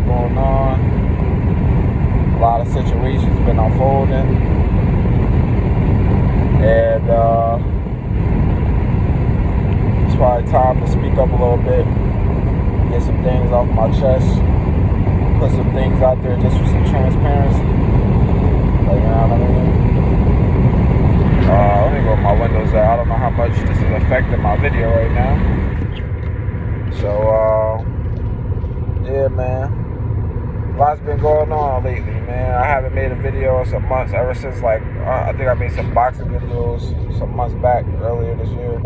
lot going on. A lot of situations been unfolding. And it's probably time to speak up a little bit. Get some things off my chest. Put some things out there just for some transparency. Like, you know what I mean? Let me go with my windows out. I don't know how much this is affecting my video right now. So, yeah, man. Lots been going on lately, man. I haven't made a video in some months, ever since, like, I think I made some boxing videos some months back, earlier this year.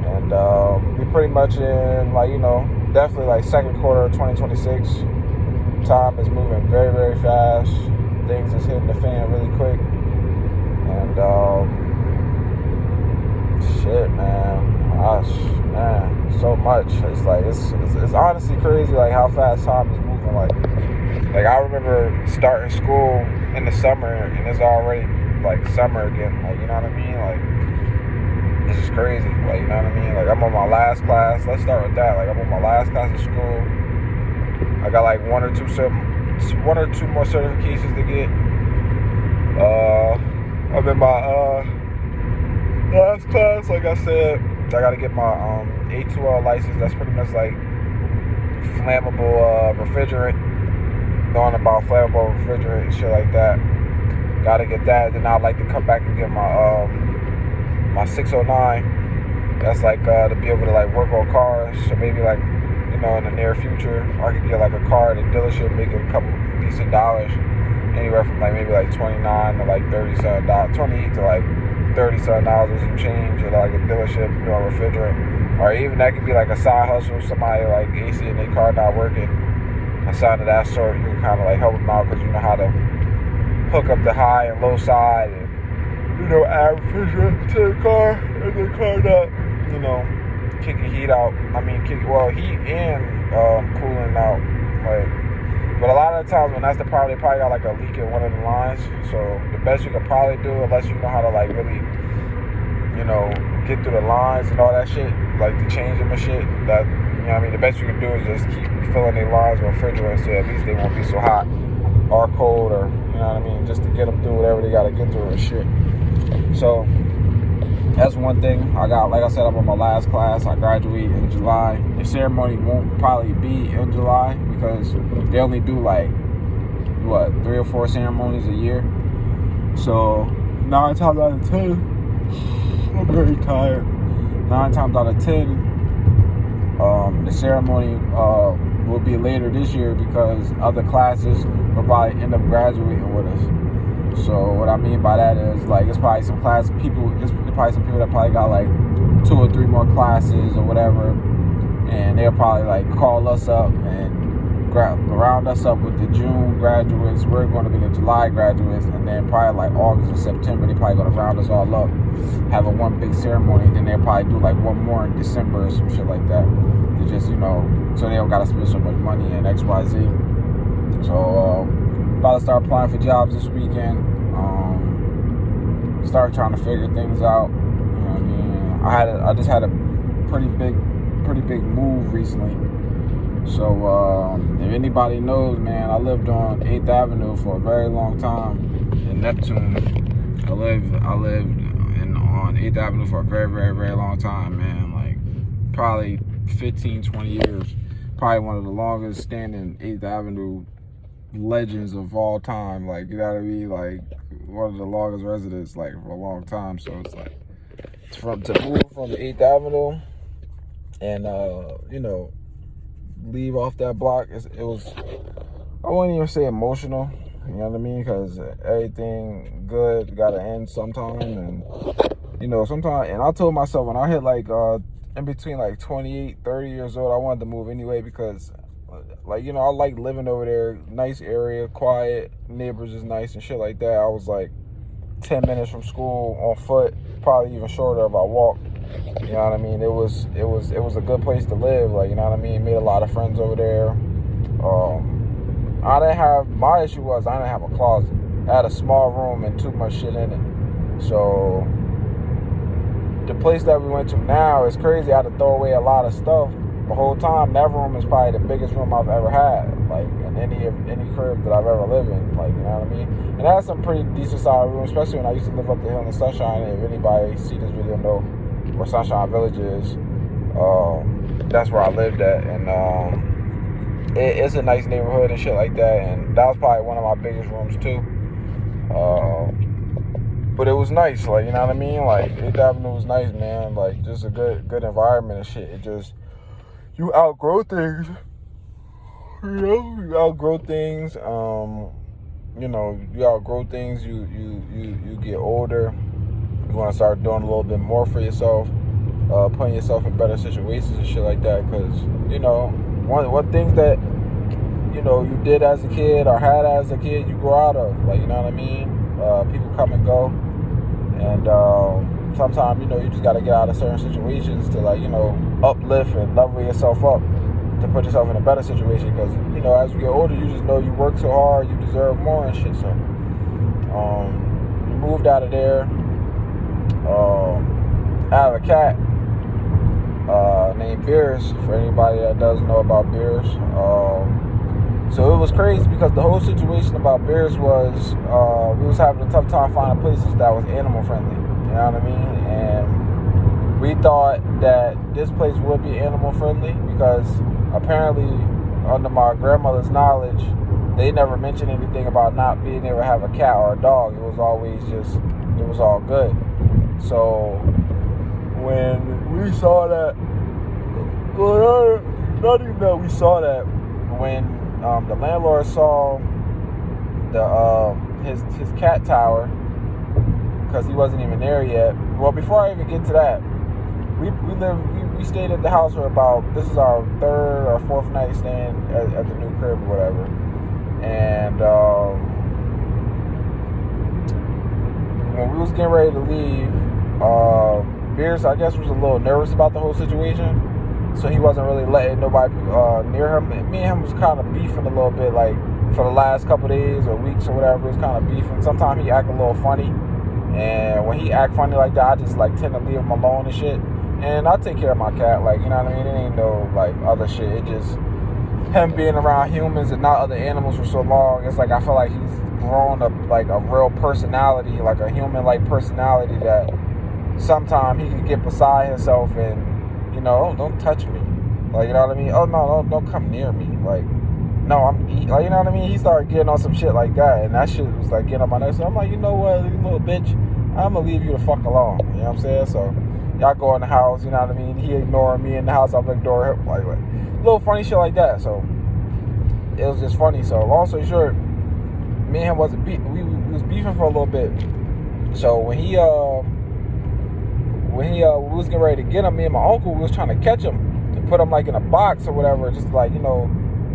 And we pretty much in, like, you know, definitely, like, second quarter of 2026. Time is moving very, very fast. Things is hitting the fan really quick. And, shit, man. Man, so much. It's like, it's honestly crazy, like, how fast time is moving. Like I remember starting school in the summer, and it's already, like, summer again. Like, you know what I mean? Like, this is crazy. Like, you know what I mean? Like, I'm on my last class. Let's start with that. Like, I'm on my last class of school. I got, like, one or two more certifications to get. I'm in my last class, like I said. I gotta get my A2L license. That's pretty much like flammable refrigerant. Knowing about flammable refrigerant and shit like that. Gotta get that. Then I'd like to come back and get my my 609. That's like to be able to, like, work on cars. So maybe, like, you know, in the near future, I could get, like, a car at a dealership, make a couple decent dollars. Anywhere from, like, maybe like 29 to like 30 something dollars, 20 to like 30 something dollars and change at, like, a dealership doing refrigerant. Or even that could be like a side hustle. Somebody, like, AC in their car not working, a sign of that sort. You can kind of, like, help them out because you know how to hook up the high and low side and, you know, add refrigerant to the car and the car not, you know, kicking heat out. I mean, heat and cooling out. Like, but a lot of the times when that's the problem, they probably got, like, a leak in one of the lines. So the best you could probably do, unless you know how to, like, really, you know, get through the lines and all that shit, like to change them and shit, that, you know what I mean, the best you can do is just keep filling their lines with refrigerant so at least they won't be so hot or cold, or, you know what I mean, just to get them through whatever they got to get through and shit. So that's one thing. I got, like I said, I'm on my last class. I graduate in July. The ceremony won't probably be in July because they only do, like, what, 3 or 4 ceremonies a year. So 9 times out of 10, I'm very tired. 9 times out of 10, the ceremony will be later this year because other classes will probably end up graduating with us. So what I mean by that is, like, it's probably some people that probably got, like, 2 or 3 more classes or whatever, and they'll probably, like, call us up and round us up with the June graduates. We're going to be the July graduates, and then probably, like, August and September, they're probably going to round us all up, have a one big ceremony, then they'll probably do, like, one more in December or some shit like that. They just, you know, so they don't got to spend so much money in XYZ. So about to start applying for jobs this weekend. Start trying to figure things out. You know what I mean? I just had a pretty big move recently. So if anybody knows, man, I lived on 8th Avenue for a very long time in Neptune. I lived on 8th Avenue for a very, very, very long time, man. Like probably 15, 20 years. Probably one of the longest standing 8th Avenue legends of all time. Like, you gotta be, like, one of the longest residents, like, for a long time. So it's like, to move from 8th Avenue and, you know, leave off that block, it was, I wouldn't even say emotional, you know what I mean? Because everything good gotta end sometime. And, you know, sometimes, and I told myself when I hit, like, in between, like, 28, 30 years old, I wanted to move anyway because, like, you know, I like living over there. Nice area, quiet, neighbors is nice and shit like that. I was like 10 minutes from school on foot, probably even shorter if I walked. You know what I mean? It was a good place to live. Like, you know what I mean? Made a lot of friends over there. My issue was I didn't have a closet. I had a small room and too much shit in it. So the place that we went to now is crazy. I had to throw away a lot of stuff, the whole time, that room is probably the biggest room I've ever had, like in any crib that I've ever lived in, like, you know what I mean? And I had some pretty decent sized rooms, especially when I used to live up the hill in the Sunshine. And if anybody see this video know where Sunshine Village is, that's where I lived at, and it's a nice neighborhood and shit like that. And that was probably one of my biggest rooms too. But it was nice, like, you know what I mean? Like, 8th Avenue was nice, man. Like, just a good environment and shit. It just, you outgrow things. You know, you outgrow things. You know, you outgrow things. You get older. You want to start doing a little bit more for yourself, putting yourself in better situations and shit like that. Because, you know, one things that, you know, you did as a kid or had as a kid, you grow out of. Like, you know what I mean? People come and go. And sometimes, you know, you just got to get out of certain situations to, like, you know, uplift and level yourself up to put yourself in a better situation. Because, you know, as you get older, you just know you work so hard, you deserve more and shit. So, we moved out of there. I have a cat named Beers, for anybody that doesn't know about Beers. So it was crazy because the whole situation about Beers was we was having a tough time finding places that was animal friendly. You know what I mean? And we thought that this place would be animal friendly because apparently, under my grandmother's knowledge, they never mentioned anything about not being able to have a cat or a dog. It was always just, it was all good. So when we saw that, well, not even that we saw that, when the landlord saw the his cat tower, because he wasn't even there yet. Well, before I even get to that, we stayed at the house for about, this is our 3rd or 4th night staying at the new crib or whatever. And when we was getting ready to leave, Beers, I guess, was a little nervous about the whole situation. So he wasn't really letting nobody near him. And me and him was kind of beefing a little bit, like, for the last couple days or weeks or whatever. It was kind of beefing. Sometimes he act a little funny. And when he act funny like that, I just, like, tend to leave him alone and shit. And I take care of my cat, like, you know what I mean? It ain't no, like, other shit. It just, him being around humans and not other animals for so long, it's like I feel like he's grown up, like, a real personality, like a human-like personality that sometimes he can get beside himself and, you know, oh, don't touch me. Like, you know what I mean? Oh, no, don't come near me. Like, no, like, you know what I mean? He started getting on some shit like that, and that shit was, like, getting on my nerves. So I'm like, you know what, you little bitch, I'm gonna leave you the fuck alone. You know what I'm saying? So, y'all go in the house, you know what I mean? He ignoring me in the house, I'm ignoring him. Like, little funny shit like that. So, it was just funny. So, long story short, me and him wasn't we was beefing for a little bit. So, when we was getting ready to get him, me and my uncle, we was trying to catch him and put him, like, in a box or whatever, just, like, you know,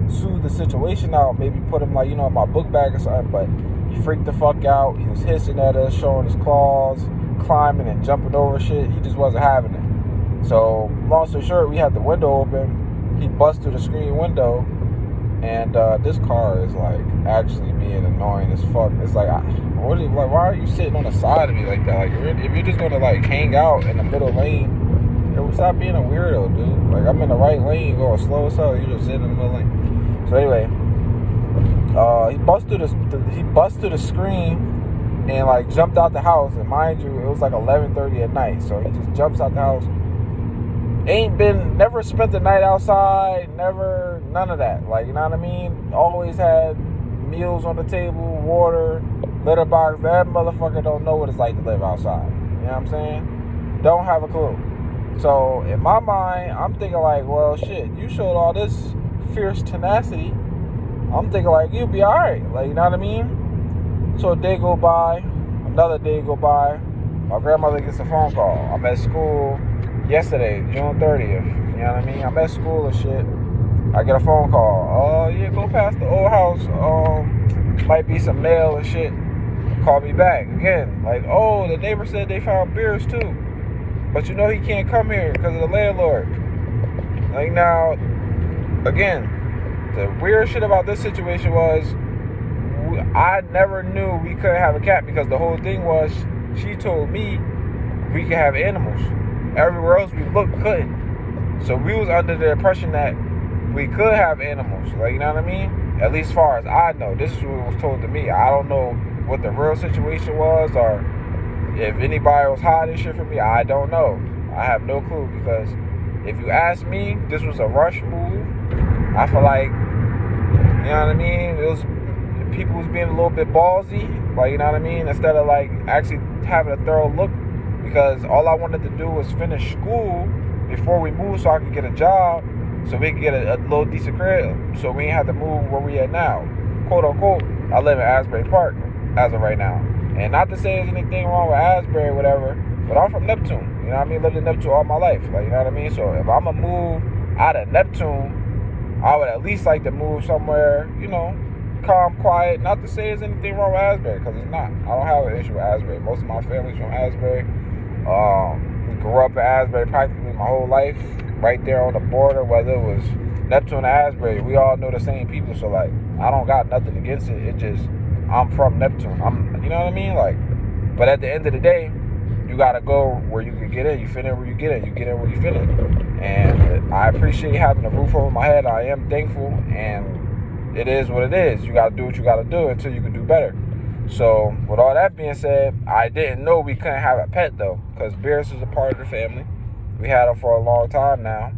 soothe the situation out, maybe put him, like, you know, in my book bag or something. But he freaked the fuck out. He was hissing at us, showing his claws, climbing and jumping over shit. He just wasn't having it. So, long story short, we had the window open. He busted through the screen window, and this car is, like, actually being annoying as fuck. It's like, why are you sitting on the side of me like that? Like, if you're just gonna, like, hang out in the middle lane, stop being a weirdo, dude. Like, I'm in the right lane, going slow as hell. You just sitting in the middle lane. So anyway, he busted through the screen and, like, jumped out the house. And mind you, it was like 11:30 at night. So he just jumps out the house. Never spent the night outside, none of that. Like, you know what I mean? Always had meals on the table, water, litter box. That motherfucker don't know what it's like to live outside. You know what I'm saying? Don't have a clue. So, in my mind, I'm thinking, like, well, shit, you showed all this fierce tenacity. I'm thinking, like, you'll be alright. Like, you know what I mean? So, a day go by, another day go by. My grandmother gets a phone call. I'm at school yesterday, June 30th. You know what I mean? I'm at school and shit. I get a phone call. Yeah, go past the old house. Might be some mail and shit. Call me back again. Like, oh, the neighbor said they found Beers too. But you know he can't come here because of the landlord. Like, now, again, the weird shit about this situation was I never knew we couldn't have a cat because the whole thing was she told me we could have animals. Everywhere else we looked couldn't. So we was under the impression that we could have animals, like, you know what I mean? At least as far as I know. This is what was told to me. I don't know what the real situation was, or if anybody was hiding shit from me. I don't know. I have no clue, because if you ask me, this was a rush move. I feel like, you know what I mean, it was, people was being a little bit ballsy, like, you know what I mean, instead of like actually having a thorough look, because all I wanted to do was finish school before we moved, so I could get a job, so we could get a little decent crib, so we ain't have to move where we at now, quote unquote. I live in Asbury Park as of right now, and not to say there's anything wrong with Asbury or whatever, but I'm from Neptune, you know what I mean, lived in Neptune all my life, like, you know what I mean, so if I'm gonna move out of Neptune, I would at least like to move somewhere, you know, calm, quiet. Not to say there's anything wrong with Asbury, because it's not. I don't have an issue with Asbury. Most of my family's from Asbury. Grew up in Asbury practically my whole life, right there on the border, whether it was Neptune or Asbury. We all know the same people, so like, I don't got nothing against it. It just, I'm from Neptune. You know what I mean? Like, but at the end of the day, you gotta go where you can get in. You fit in where you get in. You get in where you fit in. And I appreciate having a roof over my head. I am thankful, and it is what it is. You gotta do what you gotta do until you can do better. So with all that being said, I didn't know we couldn't have a pet though, because Beers is a part of the family. We had him for a long time now,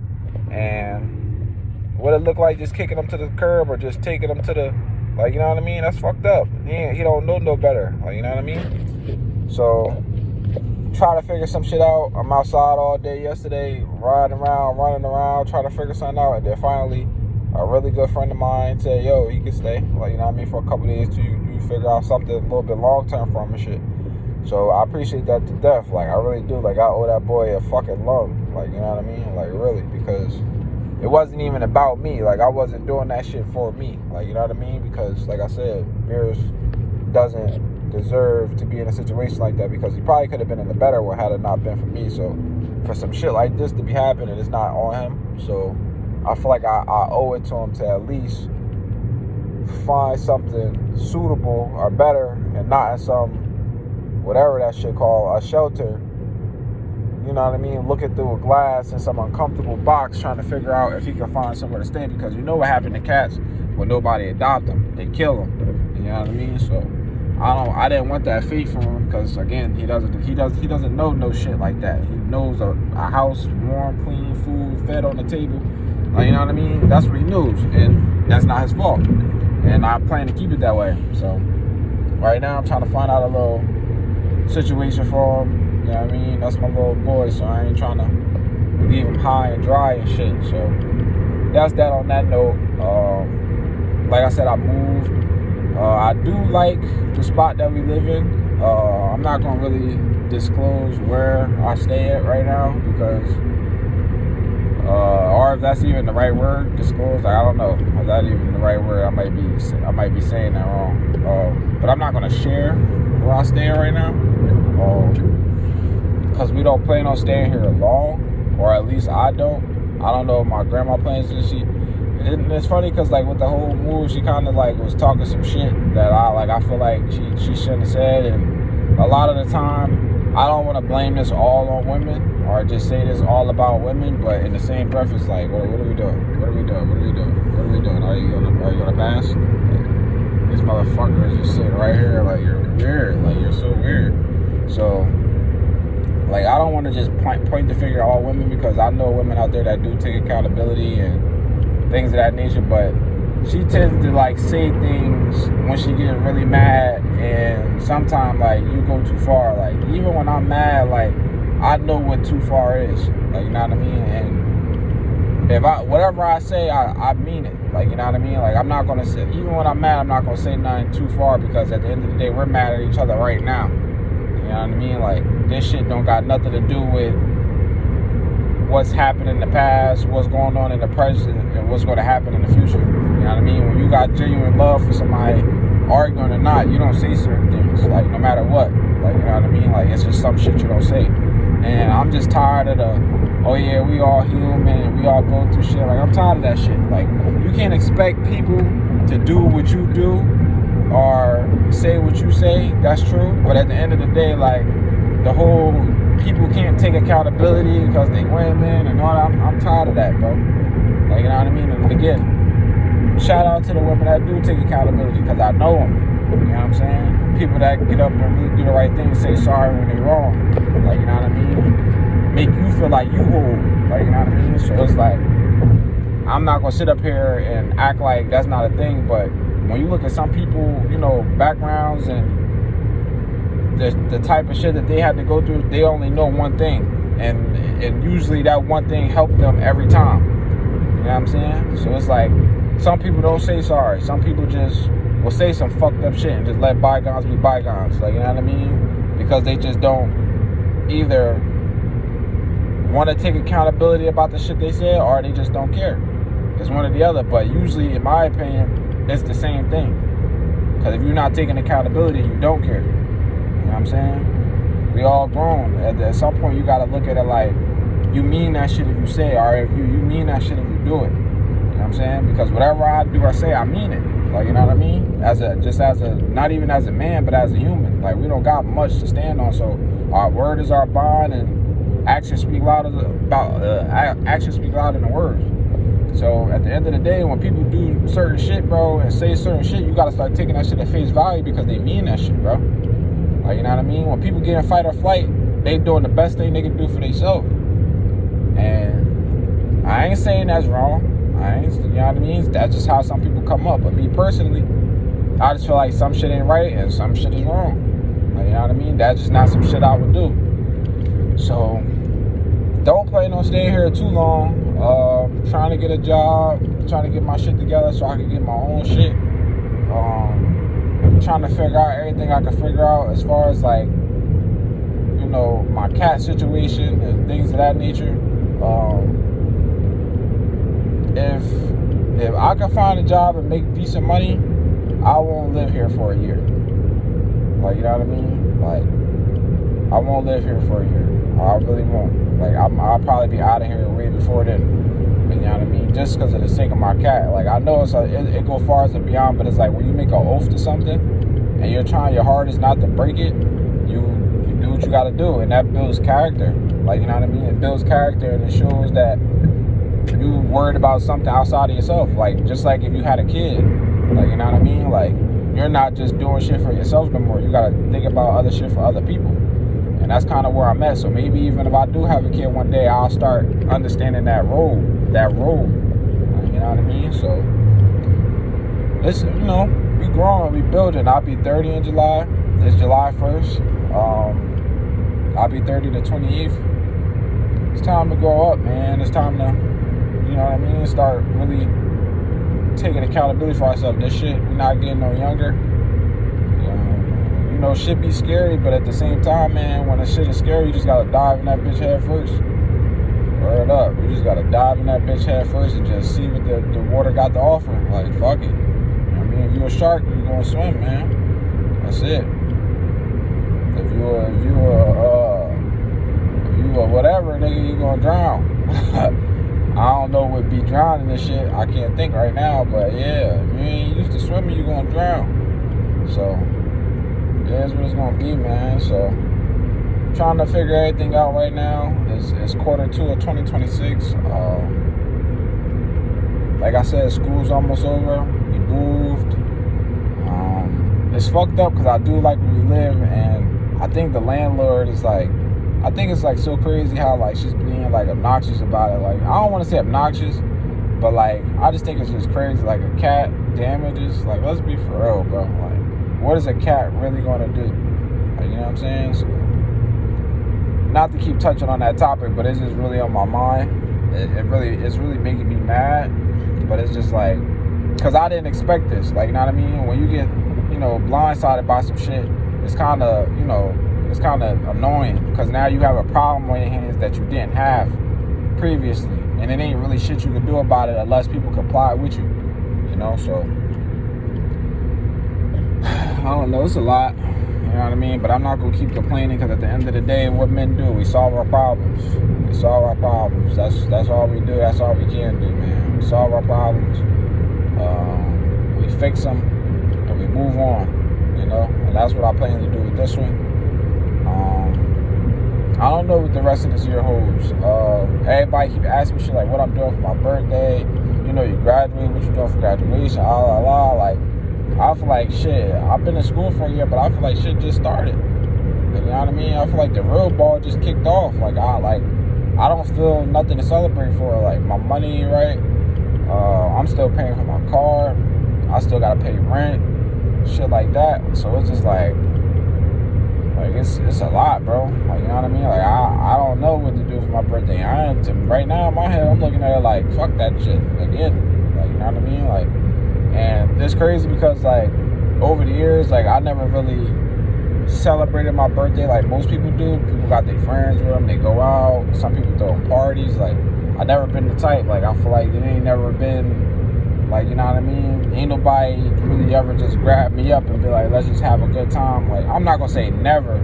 and what it looked like just kicking him to the curb or just taking him to the, like, you know what I mean? That's fucked up. He don't know no better, like, you know what I mean? So trying to figure some shit out. I'm outside all day yesterday, running around, trying to figure something out. And then finally, a really good friend of mine said, yo, he can stay, like, you know what I mean, for a couple days till you figure out something a little bit long-term for him and shit. So I appreciate that to death. Like, I really do. Like, I owe that boy a fucking lung. Like, you know what I mean? Like, really, because it wasn't even about me. Like, I wasn't doing that shit for me. Like, you know what I mean? Because, like I said, Beers doesn't deserve to be in a situation like that, because he probably could have been in a better one had it not been for me. So for some shit like this to be happening, it's not on him. So I feel like I owe it to him to at least find something suitable or better, and not in some, whatever that shit called, a shelter. You know what I mean? Looking through a glass in some uncomfortable box, trying to figure out if he can find somewhere to stay, because you know what happened to cats when nobody adopt them. They kill them. You know what I mean? So I didn't want that fate for him, because again, he doesn't know no shit like that. He knows a house, warm, clean, food, fed on the table. Like, you know what I mean? That's what he knows, and that's not his fault. And I plan to keep it that way. So right now I'm trying to find out a little situation for him. You know what I mean? That's my little boy, so I ain't trying to leave him high and dry and shit. So that's that on that note. Like I said, I moved. I do like the spot that we live in. I'm not going to really disclose where I stay at right now, because or if that's even the right word, disclose, like, I don't know. Is that even the right word? I might be saying that wrong. But I'm not going to share where I stay right now, because we don't plan on staying here long, or at least I don't. I don't know if my grandma plans to. And it's funny, because like with the whole move, she kind of like was talking some shit that I feel like she shouldn't have said. And a lot of the time, I don't want to blame this all on women, or just say this all about women, but in the same breath, it's like, what are we doing? What are we doing? Are you gonna pass? Like, this motherfucker is just sitting right here, like, you're weird, like, you're so weird. So like, I don't want to just point the finger at all women, because I know women out there that do take accountability and things of that nature, but she tends to like say things when she gets really mad, and sometimes like you go too far. Like, even when I'm mad, like, I know what too far is, like, you know what I mean? And if whatever I say, I mean it, like, you know what I mean? Like, I'm not gonna say, even when I'm mad, I'm not gonna say nothing too far, because at the end of the day, we're mad at each other right now. You know what I mean? Like, this shit don't got nothing to do with what's happened in the past, what's going on in the present, and what's going to happen in the future. You know what I mean? When you got genuine love for somebody, arguing or not, you don't say certain things, like, no matter what. Like, you know what I mean? Like, it's just some shit you don't say. And I'm just tired of the, oh yeah, we all human and we all go through shit. Like, I'm tired of that shit. Like, you can't expect people to do what you do or say what you say. That's true. But at the end of the day, like, the whole people can't take accountability because they women and all that. I'm tired of that, bro. Like, you know what I mean? And again, shout out to the women that do take accountability because I know them. You know what I'm saying? People that get up and really do the right thing, say sorry when they're wrong. Like, you know what I mean? Make you feel like you whole. Like, you know what I mean? So it's like, I'm not going to sit up here and act like that's not a thing, but when you look at some people, you know, backgrounds and the type of shit that they had to go through, they only know one thing. And usually that one thing helped them every time. You know what I'm saying? So it's like, some people don't say sorry. Some people just will say some fucked up shit and just let bygones be bygones. Like, you know what I mean? Because they just don't either want to take accountability about the shit they said, or they just don't care. It's one or the other. But usually, in my opinion, it's the same thing. Because if you're not taking accountability, you don't care. You know what I'm saying? We all grown. At some point, you got to look at it like, you mean that shit if you say it, or if you mean that shit if you do it. You know what I'm saying? Because whatever I do or say, I mean it. Like, you know what I mean? Not even as a man, but as a human. Like, we don't got much to stand on. So our word is our bond, and actions speak louder than words. So at the end of the day, when people do certain shit, bro, and say certain shit, you gotta start taking that shit at face value because they mean that shit, bro. Like, you know what I mean? When people get in fight or flight, they doing the best thing they can do for themselves. And I ain't saying that's wrong. You know what I mean? That's just how some people come up. But me personally, I just feel like some shit ain't right and some shit is wrong. Like, you know what I mean? That's just not some shit I would do. So don't plan on staying here too long. Trying to get a job, trying to get my shit together so I can get my own shit. Trying to figure out everything I can figure out as far as, like, you know, my cat situation and things of that nature. If I can find a job and make decent money, I won't live here for a year. Like, you know what I mean? Like, I won't live here for a year. I really won't. Like, I'll probably be out of here way before then. You know what I mean? Just because of the sake of my cat. Like, I know it go far as and beyond, but it's like when you make an oath to something and you're trying your hardest not to break it, you do what you got to do, and that builds character. Like, you know what I mean? It builds character, and it shows that you worried about something outside of yourself. Like, just like if you had a kid, like, you know what I mean? Like, you're not just doing shit for yourself no more. You got to think about other shit for other people. And that's kind of where I'm at. So maybe even if I do have a kid one day, I'll start understanding that role. You know what I mean? So, listen, you know, we growing, we building. I'll be 30 in July. It's July 1st. I'll be 30 the 28th. It's time to grow up, man. It's time to, you know what I mean, start really taking accountability for ourselves. This shit, we're not getting no younger. You know, shit be scary, but at the same time, man, when the shit is scary, you just gotta dive in that bitch head first. Word up. You just gotta dive in that bitch head first and just see what the water got to offer. Like, fuck it. You know what I mean? If you a shark, you gonna swim, man. That's it. If you a whatever, nigga, you gonna drown. I don't know what be drowning and shit. I can't think right now, but yeah, if you ain't used to swimming, you gonna drown. So, yeah, that's what it's gonna be, man. So, trying to figure everything out right now. It's quarter 2 of 2026. Like I said, school's almost over. We moved. It's fucked up because I do like where we live, and I think the landlord is like, I think it's like so crazy how like she's being like obnoxious about it. Like, I don't want to say obnoxious, but like I just think it's just crazy. Like, a cat damages. Like, let's be for real, bro. Like, what is a cat really gonna do? Like, you know what I'm saying? So, not to keep touching on that topic, but it's just really on my mind. It's really making me mad. But it's just like, because I didn't expect this. Like, you know what I mean? When you get, you know, blindsided by some shit, it's kind of, you know, it's kind of annoying because now you have a problem on your hands that you didn't have previously, and it ain't really shit you can do about it unless people comply with you, you know. So I don't know, it's a lot, you know what I mean, but I'm not gonna keep complaining because at the end of the day, what men do, we solve our problems. That's all we do. That's all we can do, man. We solve our problems, we fix them, and we move on, you know. And that's what I plan to do with this one. I don't know what the rest of this year holds. Everybody keep asking me shit like what I'm doing for my birthday. You know, you graduate, what you doing for graduation, Like, I feel like shit. I've been in school for a year, but I feel like shit just started. Like, you know what I mean? I feel like the real ball just kicked off. I don't feel nothing to celebrate for. Like, my money ain't right. I'm still paying for my car. I still gotta pay rent, shit like that. So it's just like it's a lot, bro. Like, you know what I mean? Like, I don't know what to do for my birthday. Right now in my head, I'm looking at it like, fuck that shit again. Like, you know what I mean? Like, and it's crazy because like over the years, like I never really celebrated my birthday like most people do. People got their friends with them, they go out. Some people throwing parties. Like, I never been the type. Like, I feel like it ain't never been like, you know what I mean? Ain't nobody really ever just grab me up and be like, let's just have a good time. Like, I'm not gonna say never,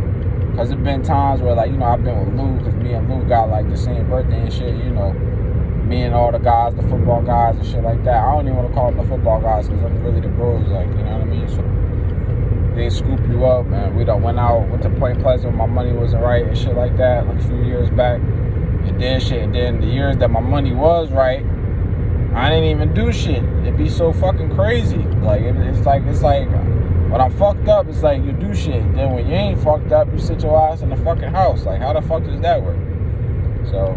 because it been times where, like, you know, I've been with Lou, because me and Lou got like the same birthday and shit, you know. Me and all the guys, the football guys and shit like that. I don't even want to call them the football guys because I'm really the bros, like, you know what I mean? So they scoop you up, and we done went to Point Pleasant when my money wasn't right and shit like that, like a few years back. And then shit, and then the years that my money was right, I didn't even do shit. It'd be so fucking crazy. Like, it's like when I'm fucked up, it's like you do shit. Then when you ain't fucked up, you sit your ass in the fucking house. Like, how the fuck does that work? So,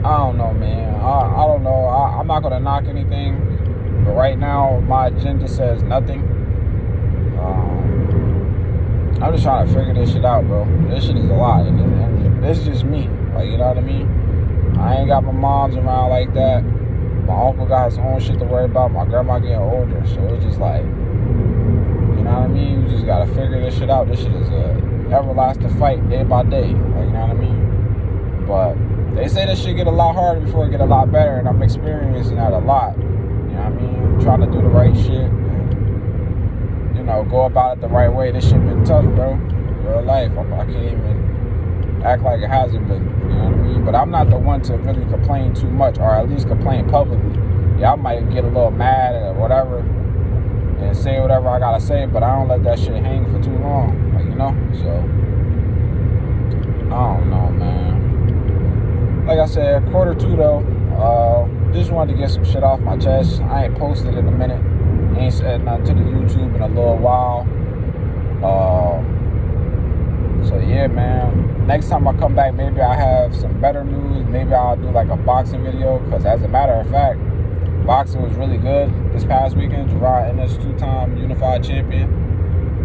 I don't know, man. I don't know. I'm not gonna knock anything, but right now my agenda says nothing. I'm just trying to figure this shit out, bro. This shit is a lot, and this is just me. Like, you know what I mean? I ain't got my moms around like that. My uncle got his own shit to worry about. My grandma getting older, so it's just like, you know what I mean? You just gotta figure this shit out. This shit is a everlasting fight, day by day. Like, you know what I mean? But they say this shit get a lot harder before it get a lot better, and I'm experiencing that a lot. You know what I mean? Trying to do the right shit, and, you know, go about it the right way. This shit been tough, bro. Real life. I can't even act like it hasn't been. You know what I mean? But I'm not the one to really complain too much, or at least complain publicly. Yeah, I might get a little mad or whatever, and say whatever I gotta say, but I don't let that shit hang for too long. Like, you know? So, I don't know, man. Like I said, Q2 though, just wanted to get some shit off my chest. I ain't posted in a minute. Ain't said nothing to the YouTube in a little while. So yeah, man. Next time I come back, maybe I have some better news. Maybe I'll do like a boxing video, because as a matter of fact, boxing was really good this past weekend. Gerard Ennis, 2-time unified champion.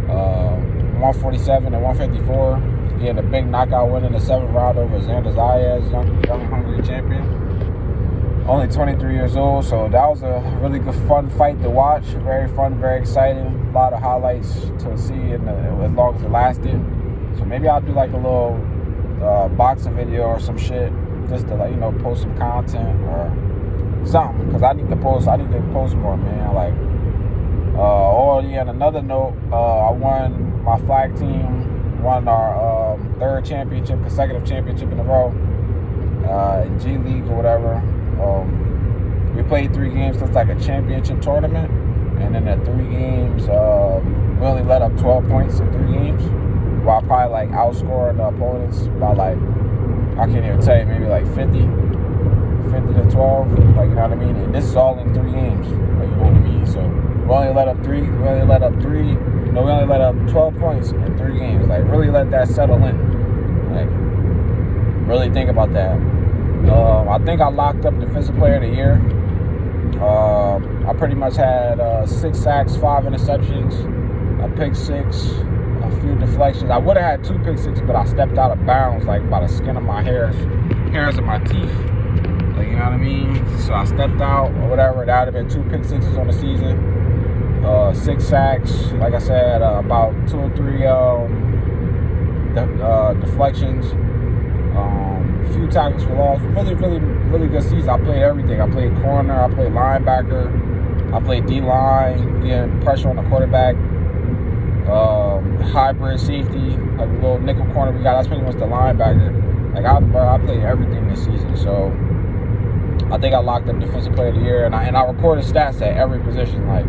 147 and 154. Getting a big knockout win in the 7th round over Xander Zayas, young hungry champion. Only 23 years old, so that was a really good, fun fight to watch. Very fun, very exciting. A lot of highlights to see as long as it lasted. So maybe I'll do like a little boxing video or some shit, just to, like, you know, post some content or something. Because I need to post more, man. Like, on another note, I won my flag team. Won our third consecutive championship in a row in G League or whatever. We played 3 games, so it's like a championship tournament. And in the 3 games, we only let up 12 points in 3 games, while probably like outscoring the opponents by like, I can't even tell you, maybe like 50 to 12. Like, you know what I mean? And this is all in 3 games. Like, you know what I mean? So we only let up 12 points in 3 games. Like, really let that settle in. Like, really think about that. I think I locked up Defensive Player of the Year. I pretty much had 6 sacks, 5 interceptions, a pick 6, a few deflections. I would have had 2 pick 6, but I stepped out of bounds, like by the skin of my hairs of my teeth. Like, you know what I mean? So I stepped out or whatever. That would have been 2 pick 6s on the season. 6 sacks, like I said, about 2 or 3 deflections, a few tackles for loss. Really good season. I played everything. I played corner, I played linebacker, I played D-line, getting pressure on the quarterback, hybrid safety, like a little nickel corner we got. That's pretty much the linebacker. Like, I played everything this season. So I think I locked up Defensive Player of the Year, and I recorded stats at every position, like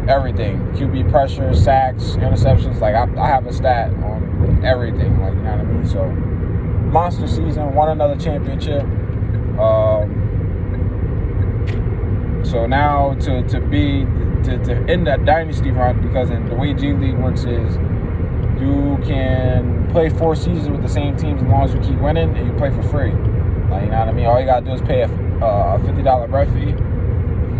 everything. QB pressure, sacks, interceptions. Like, I have a stat on everything. Like, you know what I mean? So monster season, won another championship. So now to end that dynasty run, because in the way G League works is you can play 4 seasons with the same teams as long as you keep winning, and you play for free. Like, you know what I mean? All you gotta do is pay a $50 ref fee,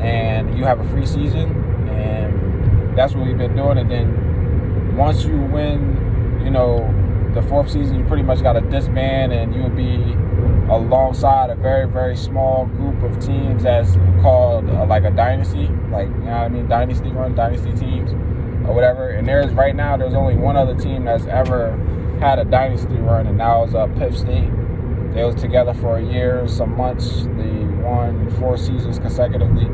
and you have a free season, and that's what we've been doing. And then once you win, you know, the 4th season, you pretty much got to disband, and you'll be alongside a very, very small group of teams that's called like a dynasty, like, you know what I mean, dynasty run, dynasty teams or whatever. And right now there's only one other team that's ever had a dynasty run, and that was Pitt State. They was together for a year, some months. They won 4 seasons consecutively.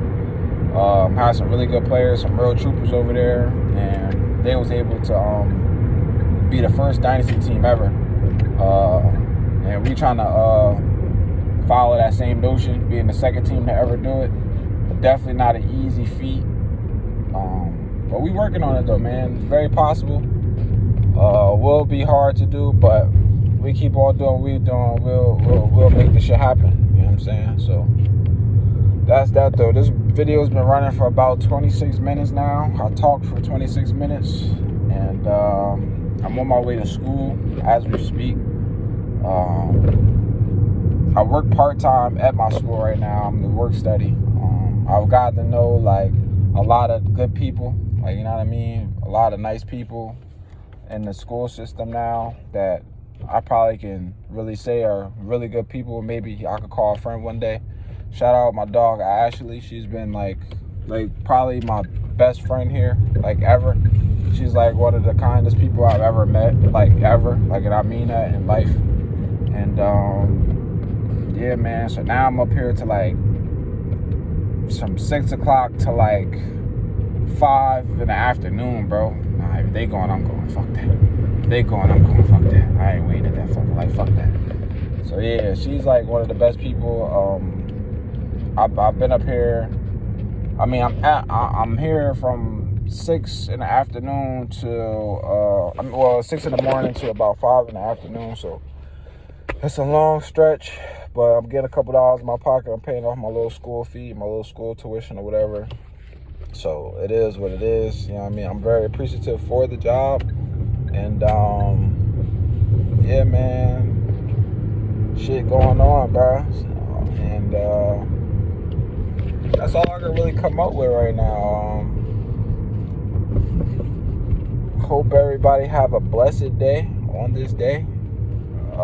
Had some really good players, some real troopers over there, and they was able to be the first dynasty team ever. And we trying to follow that same notion, being the second team to ever do it. Definitely not an easy feat. But we working on it though, man. It's very possible. Will be hard to do, but we keep on doing what we're doing. We'll make this shit happen. You know what I'm saying? So that's that though. This video's been running for about 26 minutes now. I talked for 26 minutes, and I'm on my way to school as we speak. I work part-time at my school right now. I'm the work study. I've got to know like a lot of good people, like, you know what I mean, a lot of nice people in the school system now that I probably can really say are really good people. Maybe I could call a friend one day. Shout out my dog Ashley. She's been like probably my best friend here, like ever. She's like one of the kindest people I've ever met, like ever. Like, and I mean that in life. And yeah, man. So now I'm up here to like from 6 o'clock to like 5 in the afternoon, bro. Nah, if they going, I'm going. Fuck that. If they going, I'm going. Fuck that. I ain't waiting at that fucking like fuck that. So yeah, she's like one of the best people. I've been up here. I mean, I'm here from 6 in the afternoon to 6 in the morning to about 5 in the afternoon. So it's a long stretch, but I'm getting a couple dollars in my pocket. I'm paying off my little school fee, my little school tuition or whatever. So it is what it is. You know what I mean? I'm very appreciative for the job. And yeah, man, shit going on, bro. And that's all I can really come up with right now. Hope everybody have a blessed day on this day. You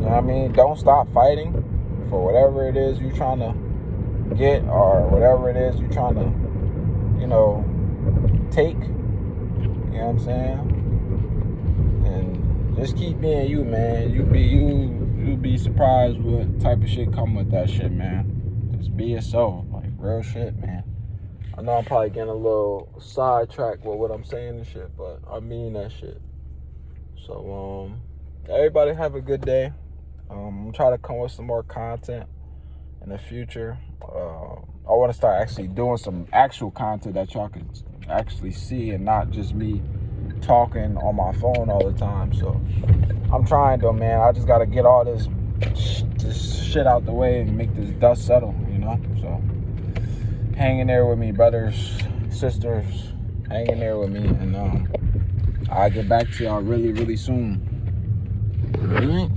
know what I mean? Don't stop fighting for whatever it is you're trying to get, or whatever it is you're trying to, you know, take. You know what I'm saying? And just keep being you, man. You'll be surprised what type of shit come with that shit, man. Just be yourself, like real shit, man. I know I'm probably getting a little sidetracked with what I'm saying and shit, but I mean that shit. So, everybody have a good day. I'm gonna try to come with some more content in the future. I want to start actually doing some actual content that y'all can actually see, and not just me talking on my phone all the time. So I'm trying though, man. I just gotta get all this shit out the way and make this dust settle, you know. So hang in there with me, brothers, sisters. Hang in there with me, and I'll get back to y'all really, really soon. All right?